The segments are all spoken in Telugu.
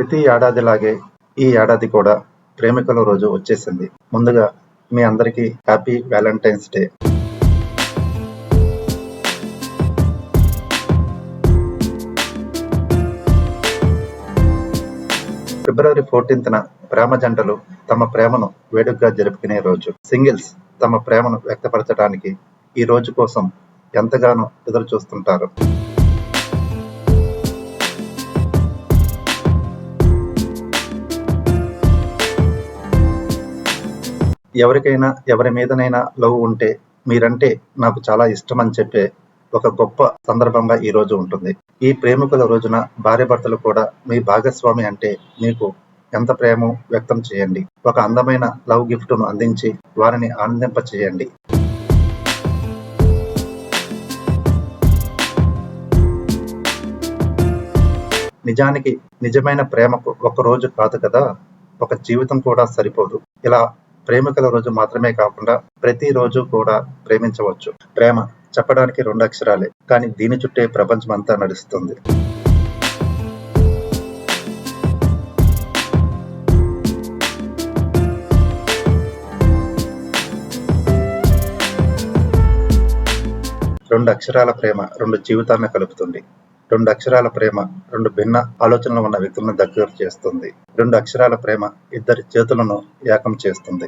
ప్రతి ఏడాదిలాగే ఈ ఏడాది కూడా ప్రేమికుల రోజు వచ్చేసింది. ముందుగా మీ అందరికీ హ్యాపీ వ్యాలంటైన్స్ డే. ఫిబ్రవరి 14న ప్రేమ జంటలు తమ ప్రేమను వేడుకగా జరుపుకునే రోజు. సింగిల్స్ తమ ప్రేమను వ్యక్తపరచడానికి ఈ రోజు కోసం ఎంతగానో ఎదురు చూస్తుంటారు. ఎవరికైనా ఎవరి మీదనైనా లవ్ ఉంటే మీరంటే నాకు చాలా ఇష్టం అని చెప్పే ఒక గొప్ప సందర్భంగా ఈ రోజు ఉంటుంది. ఈ ప్రేమికుల రోజున భార్యాభర్తలు కూడా మీ భాగస్వామి అంటే మీకు ఎంత ప్రేమో వ్యక్తం చేయండి. ఒక అందమైన లవ్ గిఫ్ట్ను అందించి వారిని ఆనందింప చేయండి. నిజానికి నిజమైన ప్రేమకు ఒక రోజు కాదు కదా, ఒక జీవితం కూడా సరిపోదు. ఇలా ప్రేమికుల రోజు మాత్రమే కాకుండా ప్రతి రోజు కూడా ప్రేమించవచ్చు. ప్రేమ చెప్పడానికి 2 అక్షరాలే, కానీ దీని చుట్టే ప్రపంచం అంతా నడుస్తుంది. రెండు అక్షరాల ప్రేమ 2 జీవితాలను కలుపుతుంది. 2 అక్షరాల ప్రేమ 2 భిన్న ఆలోచనలు ఉన్న వ్యక్తులను దగ్గర చేస్తుంది. 2 అక్షరాల ప్రేమ ఇద్దరి చేతులను ఏకం చేస్తుంది.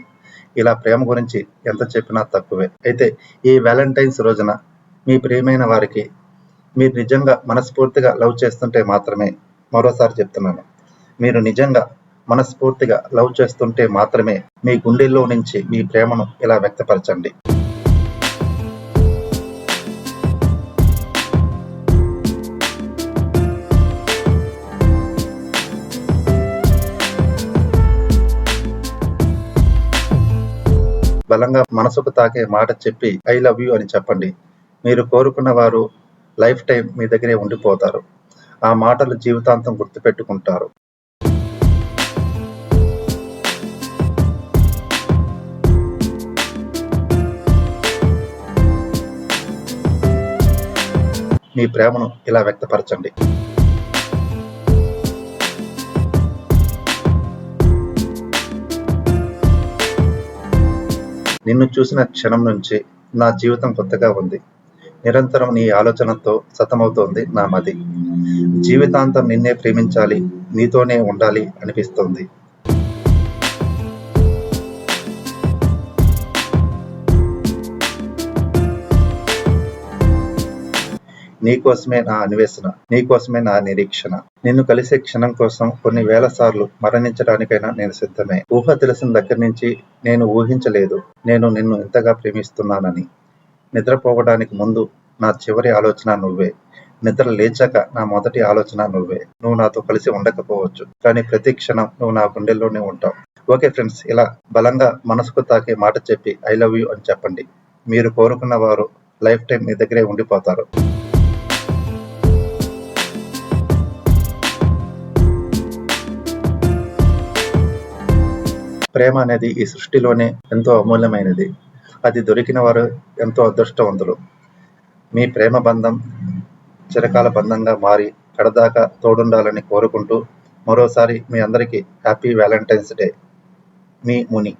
ఇలా ప్రేమ గురించి ఎంత చెప్పినా తక్కువే. అయితే ఈ వ్యాలంటైన్స్ రోజున మీ ప్రియమైన వారికి మీరు నిజంగా మనస్ఫూర్తిగా లవ్ చేస్తుంటే మాత్రమే, మరోసారి చెప్తున్నాను, మీరు నిజంగా మనస్ఫూర్తిగా లవ్ చేస్తుంటే మాత్రమే మీ గుండెల్లో నుంచి మీ ప్రేమను ఇలా వ్యక్తపరచండి. బలంగా మనసుకు తాకే మాట చెప్పి ఐ లవ్ యూ అని చెప్పండి. మీరు కోరుకున్న వారు లైఫ్ టైం మీ దగ్గరే ఉండిపోతారు. ఆ మాటలు జీవితాంతం గుర్తుపెట్టుకుంటారు. మీ ప్రేమను ఇలా వ్యక్తపరచండి. నిన్ను చూసిన క్షణం నుంచి నా జీవితం కొత్తగా ఉంది. నిరంతరం నీ ఆలోచనతో సతమవుతోంది నా మది. జీవితాంతం నిన్నే ప్రేమించాలి, నీతోనే ఉండాలి అనిపిస్తోంది. నీకోసమే నా అన్వేషణ, నీకోసమే నా నిరీక్షణ. నిన్ను కలిసే క్షణం కోసం కొన్ని వేల సార్లు మరణించడానికైనా నేను సిద్ధమే. ఊహ తెలిసిన దగ్గర నుంచి నేను ఊహించలేదు నేను నిన్ను ఇంతగా ప్రేమిస్తున్నానని. నిద్రపోవడానికి ముందు నా చివరి ఆలోచన నువ్వే. నిద్ర లేచాక నా మొదటి ఆలోచన నువ్వే. నువ్వు నాతో కలిసి ఉండకపోవచ్చు, కానీ ప్రతి క్షణం నువ్వు నా గుండెల్లోనే ఉంటావు. ఓకే ఫ్రెండ్స్, ఇలా బలంగా మనసుకు తాకే మాట చెప్పి ఐ లవ్ యూ అని చెప్పండి. మీరు కోరుకున్న వారు లైఫ్ టైం మీ దగ్గరే ఉండిపోతారు. ప్రేమ అనేది ఈ సృష్టిలోనే ఎంతో అమూల్యమైనది. అది దొరికిన వారు ఎంతో అదృష్టవంతులు. మీ ప్రేమ బంధం చిరకాల బంధంగా మారి కడదాకా తోడుండాలని కోరుకుంటూ మరోసారి మీ అందరికీ హ్యాపీ వ్యాలంటైన్స్ డే. మీ ముని.